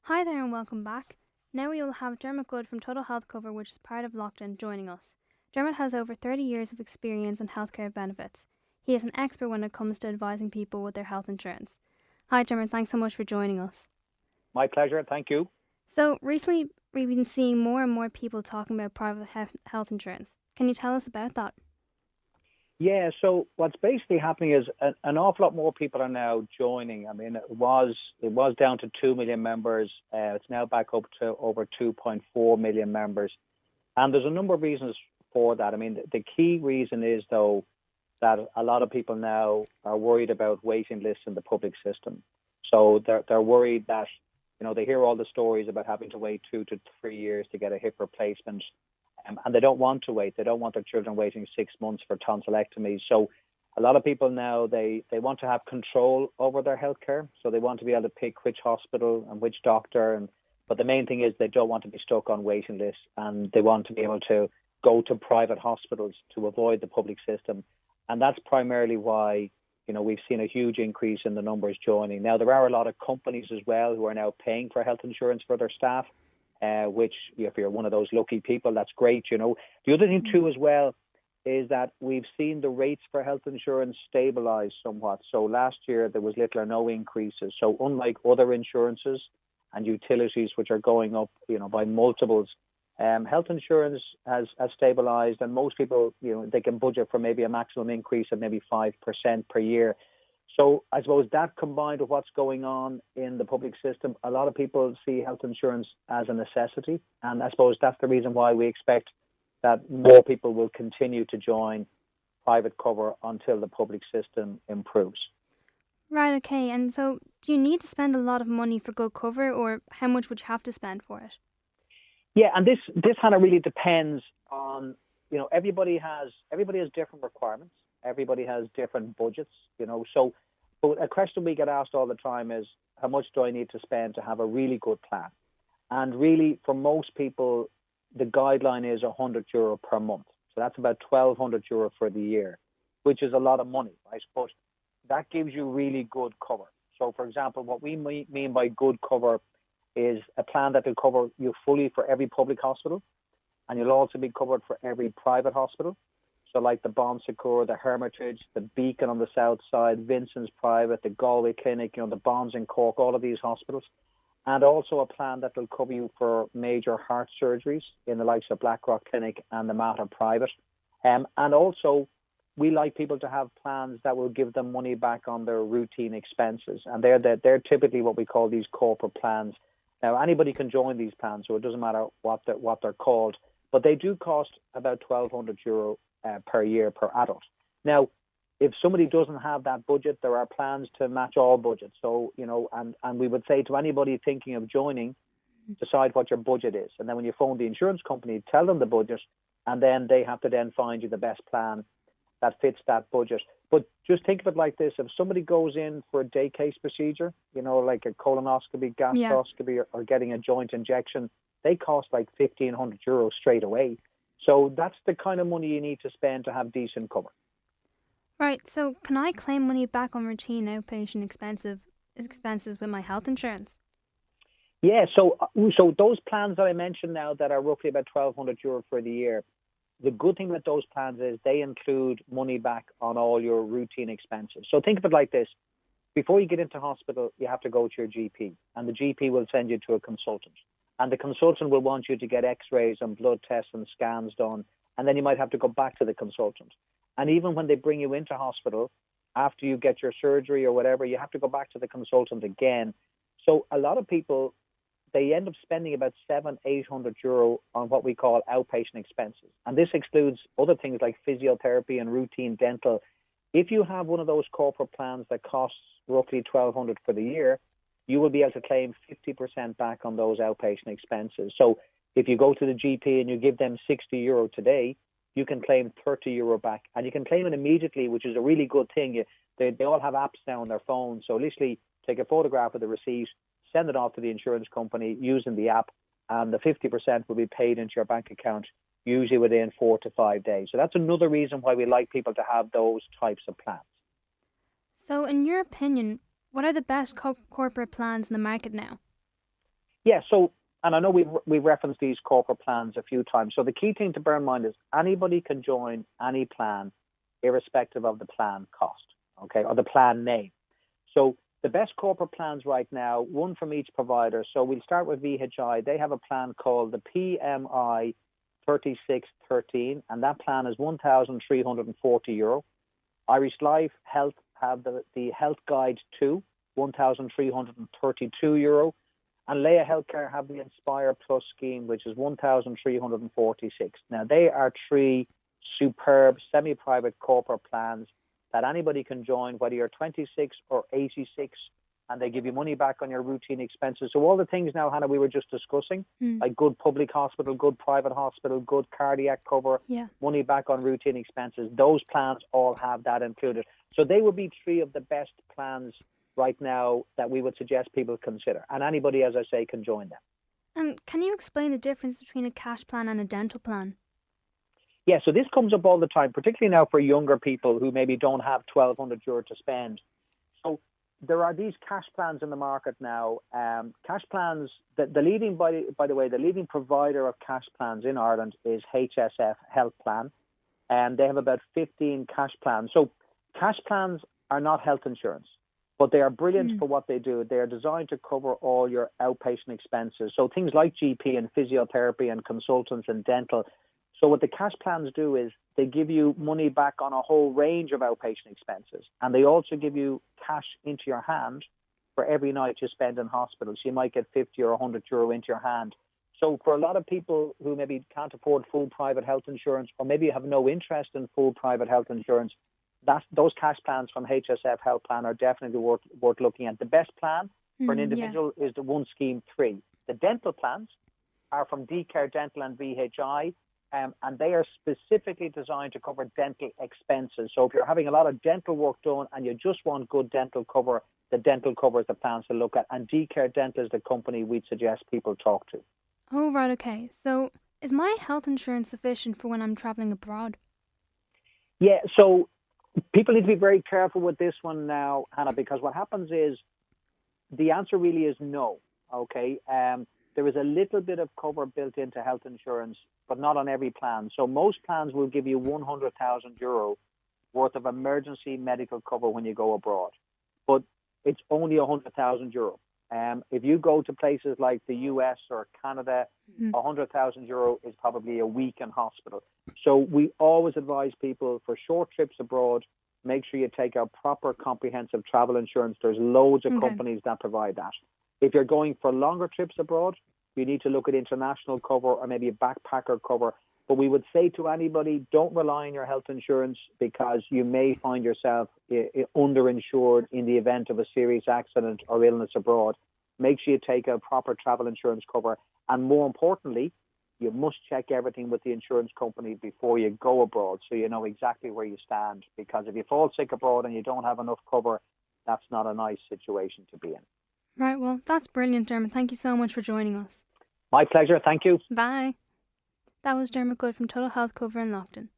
Hi there and welcome back. Now we will have Dermot Goode from Total Health Cover, which is part of Lockdown, joining us. Dermot has over 30 years of experience in healthcare benefits. He is an expert when it comes to advising people with their health insurance. Hi Dermot, thanks so much for joining us. My pleasure. Thank you. So recently we've been seeing more and more people talking about private health insurance. Can you tell us about that? Yeah, so what's basically happening is an awful lot more people are now joining. I mean, it was down to 2 million members. It's now back up to over 2.4 million members. And there's a number of reasons for that. I mean, the key reason is, though, that a lot of people now are worried about waiting lists in the public system. So they're worried that, they hear all the stories about having to wait 2 to 3 years to get a hip replacement. And they don't want to wait. They don't want their children waiting 6 months for tonsillectomies. So a lot of people now, they want to have control over their healthcare. So they want to be able to pick which hospital and which doctor. But the main thing is they don't want to be stuck on waiting lists, and they want to be able to go to private hospitals to avoid the public system. And that's primarily why, we've seen a huge increase in the numbers joining. Now, there are a lot of companies as well who are now paying for health insurance for their staff. Which, if you're one of those lucky people, that's great. The other thing too as well is that we've seen the rates for health insurance stabilise somewhat. So last year there was little or no increases. So unlike other insurances and utilities which are going up, by multiples, health insurance has stabilised, and most people, they can budget for maybe a maximum increase of maybe 5% per year. So I suppose that, combined with what's going on in the public system, a lot of people see health insurance as a necessity. And I suppose that's the reason why we expect that more people will continue to join private cover until the public system improves. Right, okay. And so do you need to spend a lot of money for good cover, or how much would you have to spend for it? Yeah, and this kind of really depends on, everybody has different requirements. Everybody has different budgets, So but a question we get asked all the time is, how much do I need to spend to have a really good plan? And really, for most people, the guideline is €100 per month. So that's about €1,200 for the year, which is a lot of money, right? But that gives you really good cover. So, for example, what we mean by good cover is a plan that will cover you fully for every public hospital, and you'll also be covered for every private hospital. So like the Bon Secours, the Hermitage, the Beacon on the south side, Vincent's Private, the Galway Clinic, the Bonds in Cork, all of these hospitals. And also a plan that will cover you for major heart surgeries in the likes of Blackrock Clinic and the Mater Private. And also, we like people to have plans that will give them money back on their routine expenses. And they're typically what we call these corporate plans. Now, anybody can join these plans, so it doesn't matter what they're called. But they do cost about €1,200 per year per adult. Now, if somebody doesn't have that budget, there are plans to match all budgets. So, and we would say to anybody thinking of joining, decide what your budget is. And then when you phone the insurance company, tell them the budget, and then they have to then find you the best plan that fits that budget. But just think of it like this. If somebody goes in for a day case procedure, like a colonoscopy, Yeah. gastroscopy, or getting a joint injection, they cost like €1,500 straight away. So that's the kind of money you need to spend to have decent cover. Right, so can I claim money back on routine outpatient expenses with my health insurance? Yeah, so those plans that I mentioned now that are roughly about €1,200 for the year, the good thing with those plans is they include money back on all your routine expenses. So think of it like this. Before you get into hospital, you have to go to your GP, and the GP will send you to a consultant. And the consultant will want you to get x-rays and blood tests and scans done. And then you might have to go back to the consultant. And even when they bring you into hospital, after you get your surgery or whatever, you have to go back to the consultant again. So a lot of people, they end up spending about €700-800 on what we call outpatient expenses. And this excludes other things like physiotherapy and routine dental. If you have one of those corporate plans that costs roughly $1,200 for the year, you will be able to claim 50% back on those outpatient expenses. So if you go to the GP and you give them €60 today, you can claim €30 back, and you can claim it immediately, which is a really good thing. They all have apps now on their phones. So literally take a photograph of the receipt, send it off to the insurance company using the app, and the 50% will be paid into your bank account, usually within 4 to 5 days. So that's another reason why we like people to have those types of plans. So in your opinion, what are the best corporate plans in the market now? Yeah, so, and I know we've referenced these corporate plans a few times. So the key thing to bear in mind is anybody can join any plan, irrespective of the plan cost, okay, or the plan name. So the best corporate plans right now, one from each provider. So we'll start with VHI. They have a plan called the PMI 3613, and that plan is €1,340. Irish Life Health have the Health Guide 2, €1,332. And Leia Healthcare have the Inspire Plus scheme, which is 1,346. Now, they are three superb semi-private corporate plans that anybody can join, whether you're 26 or 86, and they give you money back on your routine expenses. So all the things now, Hannah, we were just discussing, like good public hospital, good private hospital, good cardiac cover, money back on routine expenses, those plans all have that included. So they would be three of the best plans right now that we would suggest people consider. And anybody, as I say, can join them. And can you explain the difference between a cash plan and a dental plan? Yeah, so this comes up all the time, particularly now for younger people who maybe don't have €1,200 to spend. So there are these cash plans in the market now. Cash plans, the leading, by the way, the leading provider of cash plans in Ireland is HSF Health Plan, and they have about 15 cash plans. So cash plans are not health insurance, but they are brilliant for what they do. They are designed to cover all your outpatient expenses. So things like GP and physiotherapy and consultants and dental. So what the cash plans do is they give you money back on a whole range of outpatient expenses. And they also give you cash into your hand for every night you spend in hospital. So you might get 50 or €100 into your hand. So for a lot of people who maybe can't afford full private health insurance, or maybe have no interest in full private health insurance, those cash plans from HSF Health Plan are definitely worth looking at. The best plan for an individual is the One Scheme 3. The dental plans are from DCare Dental and VHI, and they are specifically designed to cover dental expenses. So if you're having a lot of dental work done and you just want good dental cover, the dental cover is the plans to look at. And DCare Dental is the company we'd suggest people talk to. Oh, right, okay. So is my health insurance sufficient for when I'm travelling abroad? Yeah, so people need to be very careful with this one now, Hannah, because what happens is the answer really is no, okay? There is a little bit of cover built into health insurance, but not on every plan. So most plans will give you €100,000 worth of emergency medical cover when you go abroad, but it's only €100,000. If you go to places like the US or Canada, €100,000 is probably a week in hospital. So we always advise people for short trips abroad, make sure you take out proper comprehensive travel insurance. There's loads of companies that provide that. If you're going for longer trips abroad, you need to look at international cover or maybe a backpacker cover. But we would say to anybody, don't rely on your health insurance because you may find yourself underinsured in the event of a serious accident or illness abroad. Make sure you take a proper travel insurance cover. And more importantly, you must check everything with the insurance company before you go abroad so you know exactly where you stand. Because if you fall sick abroad and you don't have enough cover, that's not a nice situation to be in. Right, well, that's brilliant, Dermot. Thank you so much for joining us. My pleasure. Thank you. Bye. That was Dermot Goode from Total Health Cover in Lockton.